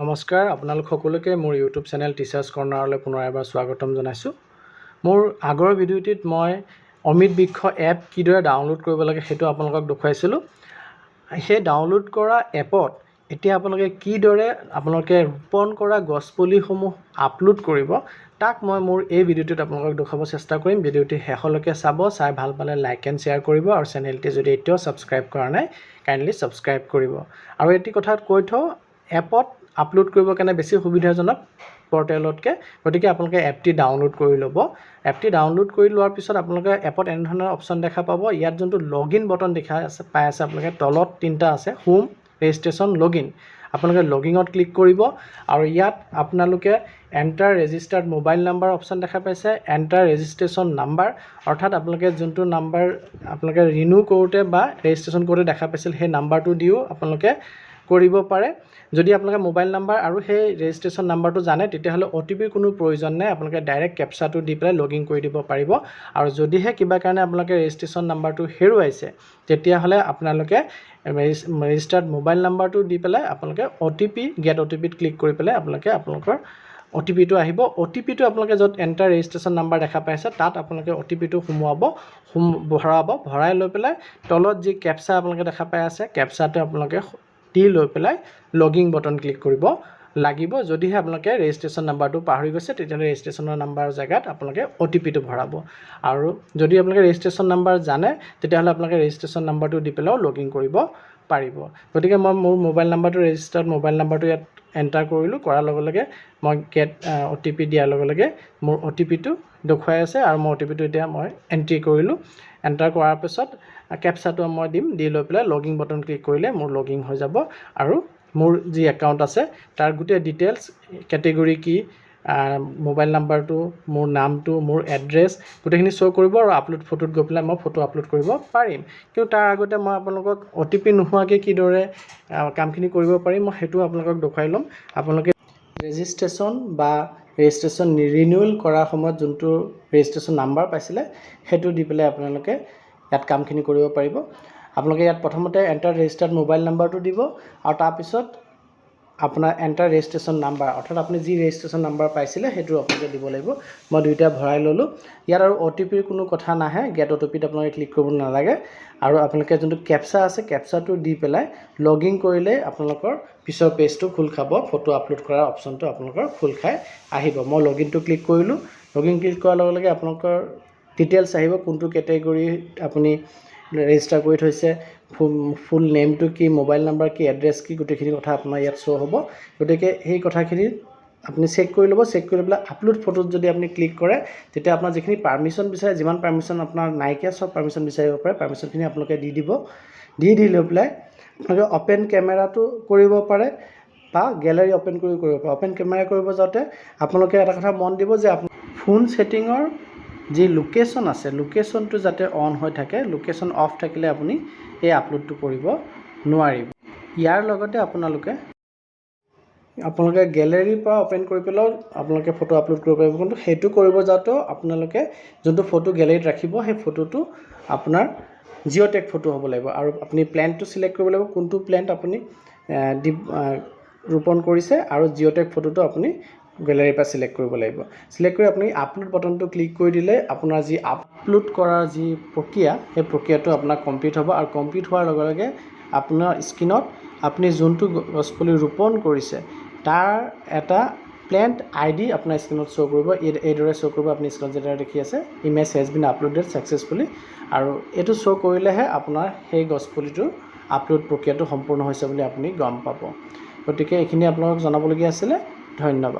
নমস্কাৰ আপোনালোক সকলোকে মোৰ ইউটিউব চেনেল টিচাৰ্ছ কৰ্ণাৰলৈ পুনৰ এবাৰ স্বাগতম জনাইছোঁ। মোৰ আগৰ ভিডিঅ'টিত মই অমিত বৃক্ষ এপ কিদৰে ডাউনলোড কৰিব লাগে সেইটো আপোনালোকক দেখুৱাইছিলোঁ। সেই ডাউনলোড কৰা এপত এতিয়া আপোনালোকে ৰোপণ কৰা গছপুলিসমূহ আপলোড কৰিব, তাক মই মোৰ এই ভিডিঅ'টোত আপোনালোকক দেখুৱাব চেষ্টা কৰিম। ভিডিঅ'টি শেষলৈকে চাই ভাল পালে লাইক এণ্ড শ্বেয়াৰ কৰিব আৰু চেনেলটি যদি এতিয়াও ছাবস্ক্ৰাইব কৰা নাই কাইণ্ডলি ছাবস্ক্ৰাইব কৰিব। আৰু এটি কথা কৈ থওঁ, এপত আপলোড কৰিবৰ কাৰণে বেছি সুবিধাজনক পৰ্টেলতকৈ, গতিকে আপোনালোকে এপটি ডাউনলোড কৰি ল'ব। এপটি ডাউনলোড কৰি লোৱাৰ পিছত আপোনালোকে এপত এনেধৰণৰ অপশ্যন দেখা পাব। ইয়াত যোনটো লগইন বটন পাই আছে আপোনালোকে তলত তিনিটা আছে, হোম, ৰেজিষ্ট্ৰেশ্যন, লগইন। আপোনালোকে লগইনত ক্লিক কৰিব আৰু ইয়াত আপোনালোকে enter registered mobile number option দেখা পাইছে, এণ্টাৰ ৰেজিষ্ট্ৰেশ্যন নাম্বাৰ, অৰ্থাৎ আপোনালোকে যোনটো নাম্বাৰ আপোনালোকে ৰিনিউ কৰোঁতে বা ৰেজিষ্ট্ৰেশ্যন কৰোঁতে দেখা পাইছিল সেই নাম্বাৰটো দিও আপোনালোকে কৰিব পাৰে। যদি আপোনালোকে মোবাইল নাম্বাৰ আৰু সেই ৰেজিষ্ট্ৰেশ্যন নাম্বাৰটো জানে তেতিয়াহ'লে OTPৰ কোনো প্ৰয়োজন নাই, আপোনালোকে ডাইৰেক্ট কেপচাটো দি পেলাই লগইন কৰি দিব পাৰিব। আৰু যদিহে কিবা কাৰণে আপোনালোকে ৰেজিষ্ট্ৰেশ্যন নাম্বাৰটো হেৰুৱাইছে তেতিয়াহ'লে আপোনালোকে ৰেজিষ্টাৰ্ড মোবাইল নাম্বাৰটো দি পেলাই আপোনালোকে গেট OTPত ক্লিক কৰি পেলাই আপোনালোকৰ OTPটো আহিব। OTPটো আপোনালোকে য'ত এণ্টাৰ ৰেজিষ্ট্ৰেশ্যন নাম্বাৰ দেখা পাইছে তাত আপোনালোকে OTPটো ভৰাই লৈ পেলাই তলত যি কেপচা আপোনালোকে দেখা পাই আছে কেপচাটো আপোনালোকে দি লৈ পেলাই লগইন বটন ক্লিক কৰিব লাগিব। যদিহে আপোনালোকে ৰেজিষ্ট্ৰেশ্যন নাম্বাৰটো পাহৰি গৈছে তেতিয়াহ'লে ৰেজিষ্ট্ৰেশ্যনৰ নাম্বাৰৰ জেগাত আপোনালোকে OTPটো ভৰাব। আৰু যদি আপোনালোকে ৰেজিষ্ট্ৰেশ্যন নাম্বাৰ জানে তেতিয়াহ'লে আপোনালোকে ৰেজিষ্ট্ৰেশ্যন নাম্বাৰটো দি পেলাইও লগইন কৰিব পাৰিব। গতিকে মই মোৰ মোবাইল নাম্বাৰটো ৰেজিষ্টাৰ্ড মোবাইল নাম্বাৰটো ইয়াত এণ্টাৰ কৰিলোঁ, কৰাৰ লগে লগে মই গেট OTP দিয়াৰ লগে লগে মোৰ OTPটো দেখুৱাই আছে আৰু মই OTPটো এতিয়া মই এণ্ট্ৰি কৰিলোঁ। এণ্টাৰ কৰাৰ পিছত কেপচাটো মই দিম, দি লৈ পেলাই লগইন বটন ক্লিক কৰিলে মোৰ লগইন হৈ যাব আৰু মোৰ যি একাউণ্ট আছে তাৰ গোটেই ডিটেইলছ, কেটেগৰী কি, মোবাইল নাম্বাৰটো, মোৰ নামটো, মোৰ এড্ৰেছ গোটেইখিনি শ্ব' কৰিব আৰু আপলোড ফটোত গৈ পেলাই মই ফটো আপলোড কৰিব পাৰিম। কিন্তু তাৰ আগতে মই আপোনালোকক OTP নোহোৱাকৈ কিদৰে কামখিনি কৰিব পাৰিম মই সেইটো আপোনালোকক দেখুৱাই ল'ম। আপোনালোকে ৰেজিষ্ট্ৰেশ্যন ৰিনিউৱেল কৰাৰ সময়ত যোনটো ৰেজিষ্ট্ৰেশ্যন নাম্বাৰ পাইছিলে সেইটো দি পেলাই আপোনালোকে ইয়াত কামখিনি কৰিব পাৰিব। আপোনালোকে ইয়াত প্ৰথমতে এণ্টাৰ ৰেজিষ্টাৰ্ড মোবাইল নাম্বাৰটো দিব আৰু তাৰপিছত আপোনাৰ এণ্টাৰ ৰেজিষ্ট্ৰেশ্যন নাম্বাৰ, অৰ্থাৎ আপুনি যি ৰেজিষ্ট্ৰেশ্যন নাম্বাৰ পাইছিলে সেইটো আপোনালোকে দিব লাগিব। মই দুইটা ভৰাই ল'লোঁ। ইয়াত আৰু OTPৰ কোনো কথা নাহে, গেট OTPত আপোনালোকে ক্লিক কৰিব নালাগে। আৰু আপোনালোকে যোনটো কেপচা আছে কেপচাটো দি পেলাই লগইন কৰিলে আপোনালোকৰ পিছৰ পেজটো খোল খাব, ফটো আপলোড কৰাৰ অপশ্যনটো আপোনালোকৰ খোল খাই আহিব। মই লগইনটো ক্লিক কৰিলোঁ। লগইন ক্লিক কৰাৰ লগে লগে আপোনালোকৰ ডিটেইলছ আহিব, কোনটো কেটেগৰীত আপুনি ৰেজিষ্টাৰ কৰি থৈছে, ফুল নেমটো কি, মোবাইল নাম্বাৰ কি, এড্ৰেছ কি, গোটেইখিনি কথা আপোনাৰ ইয়াত শ্ব' হ'ব। গতিকে সেই কথাখিনি আপুনি চেক কৰি ল'ব। চেক কৰি লৈ পেলাই আপলোড ফটোত যদি আপুনি ক্লিক কৰে তেতিয়া আপোনাৰ যিখিনি পাৰ্মিশ্যন বিচাৰে, যিমান পাৰ্মিশ্যন আপোনাৰ নাইকিয়া চব পাৰ্মিশ্যন বিচাৰিব পাৰে, পাৰ্মিশ্যনখিনি আপোনালোকে দি দিব। দি লৈ পেলাই আপোনালোকে অ'পেন কেমেৰাটো কৰিব পাৰে বা গেলেৰী অ'পেন কৰিব পাৰে। অ'পেন কেমেৰা কৰিব যাওঁতে আপোনালোকে এটা কথা মন দিব যে ফোন ছেটিঙৰ যি লোকেশ্যন আছে লোকেশ্যনটো যাতে অন হৈ থাকে, লোকেশ্যন অফ থাকিলে আপুনি এই আপলোডটো কৰিব নোৱাৰিব। ইয়াৰ লগতে আপোনালোকে গেলেৰীৰ পৰা অ'পেন কৰি পেলাইও আপোনালোকে ফটো আপলোড কৰিব পাৰিব। কিন্তু সেইটো কৰিব যাওঁতেও আপোনালোকে যোনটো ফটো গেলেৰীত ৰাখিব সেই ফটোটো আপোনাৰ জিঅ'টেগ ফটো হ'ব লাগিব। আৰু আপুনি প্লেনটো ছিলেক্ট কৰিব লাগিব, কোনটো প্লেন আপুনি ৰোপণ কৰিছে, আৰু জিঅ'টেগ ফটোটো আপুনি গেলেৰীৰ পৰা ছিলেক্ট কৰিব লাগিব। ছিলেক্ট কৰি আপুনি আপলোড বটনটো ক্লিক কৰি দিলে আপোনাৰ যি আপলোড কৰাৰ যি প্ৰক্ৰিয়া সেই প্ৰক্ৰিয়াটো আপোনাৰ কমপ্লিট হ'ব। আৰু কমপ্লিট হোৱাৰ লগে লগে আপোনাৰ স্ক্ৰীণত আপুনি যোনটো গছপুলি ৰোপণ কৰিছে তাৰ এটা প্লেণ্ট ID আপোনাৰ স্ক্ৰীণত শ্ব' কৰিব। এইদৰে শ্ব' কৰিব, আপুনি স্ক্ৰীণত যেনেদৰে দেখি আছে, image has been uploaded successfully. আৰু এইটো শ্ব' কৰিলেহে আপোনাৰ সেই গছপুলিটোৰ আপলোড প্ৰক্ৰিয়াটো সম্পূৰ্ণ হৈছে বুলি আপুনি গম পাব। গতিকে এইখিনি আপোনালোকক জনাবলগীয়া আছিলে। ধন্যবাদ।